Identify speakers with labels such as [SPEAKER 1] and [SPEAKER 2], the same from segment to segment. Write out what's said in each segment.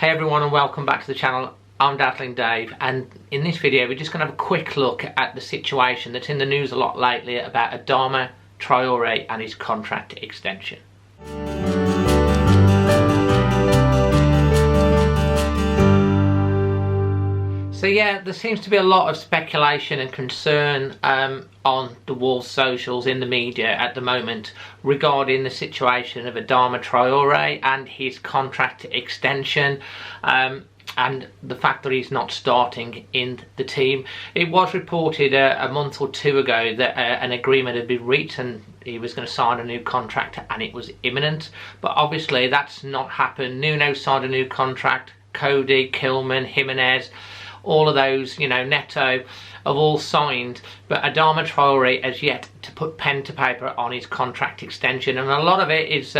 [SPEAKER 1] Hey everyone, and welcome back to the channel. I'm Dazzling Dave, and in this video we're just going to have a quick look at the situation that's in the news a lot lately about Adama Traore and his contract extension. So yeah, there seems to be a lot of speculation and concern on the Wolves socials, in the media at the moment, regarding the situation of Adama Traore and his contract extension, and the fact that he's not starting in the team. It was reported a month or two ago that an agreement had been reached and he was going to sign a new contract and it was imminent, but obviously that's not happened. Nuno signed a new contract, Cody, Kilman, Jimenez, all of those, you know, Neto, have all signed, but Adama Traore has yet to put pen to paper on his contract extension, and a lot of it is,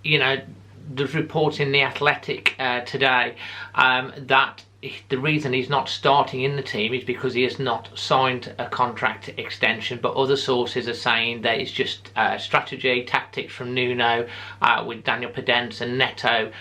[SPEAKER 1] you know, there's reports in The Athletic today that the reason he's not starting in the team is because he has not signed a contract extension, but other sources are saying that it's just strategy, tactics from Nuno, with Daniel Podence and Neto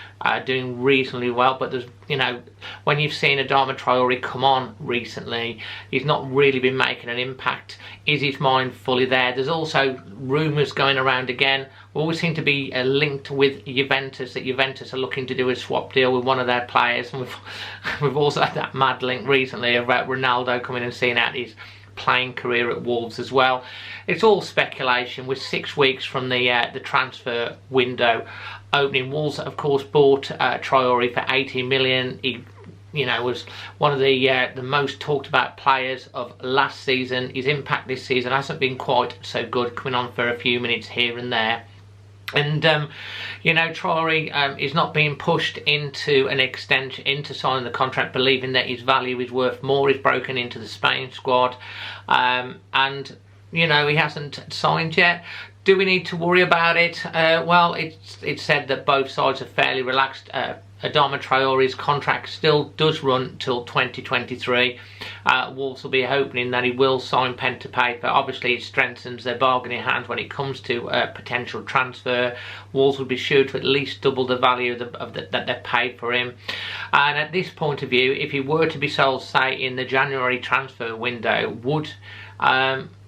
[SPEAKER 1] doing reasonably well. But there's, you know, when you've seen Adama Traore come on recently, he's not really been making an impact. Is his mind fully there? There's also rumours going around again. We always seem to be linked with Juventus, that Juventus are looking to do a swap deal with one of their players, and we've also had that mad link recently about Ronaldo coming and seeing out his playing career at Wolves as well. It's all speculation. We're 6 weeks from the transfer window opening. Wolves, of course, bought Traore for 80 million. He, you know, was one of the most talked about players of last season. His impact this season hasn't been quite so good, coming on for a few minutes here and there. And you know, Traore is not being pushed into an extension, into signing the contract, believing that his value is worth more. He's broken into the Spain squad, and you know, he hasn't signed yet. Do we need to worry about it? Well, it's said that both sides are fairly relaxed. Adama Traore's contract still does run till 2023. Wolves will be hoping that he will sign pen to paper. Obviously, it strengthens their bargaining hands when it comes to potential transfer. Wolves will be sure to at least double the value that they've paid for him. And at this point of view, if he were to be sold, say, in the January transfer window,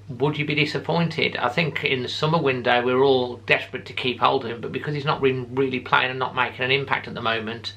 [SPEAKER 1] would you be disappointed? I think in the summer window we're all desperate to keep hold of him, but because he's not really playing and not making an impact at the moment,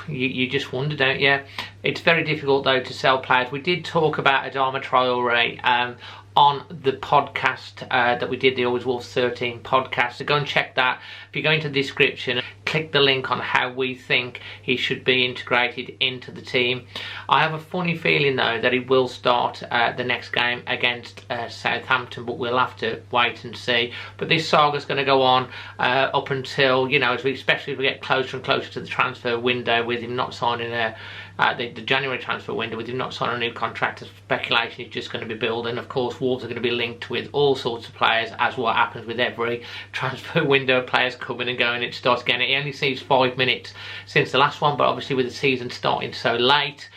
[SPEAKER 1] you just wonder, don't you? It's very difficult though to sell players. We did talk about Adama Traore on the podcast that we did, the Always Wolves 13 podcast, so go and check that. If you go into the description, click the link on how we think he should be integrated into the team. I have a funny feeling though that he will start the next game against Southampton, but we'll have to wait and see. But this saga's going to go on up until, you know, especially as we get closer and closer to the transfer window, with him not signing the January transfer window, with him not signing a new contract. The speculation is just going to be building. Of course, Wolves are going to be linked with all sorts of players, as what happens with every transfer window. Players coming and going. It starts getting. It only seems 5 minutes since the last one, but obviously with the season starting so late,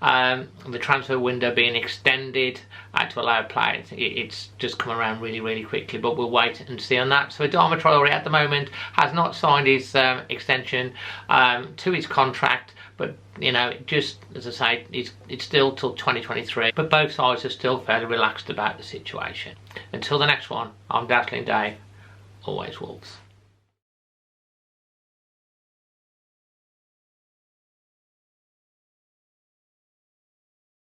[SPEAKER 1] the transfer window being extended to allow players, it's just come around really quickly, but we'll wait and see on that. So Adama Traore at the moment has not signed his extension to his contract, but you know, just as I say, it's still till 2023, but both sides are still fairly relaxed about the situation. Until the next one, I'm Dazzling Dave, always Wolves.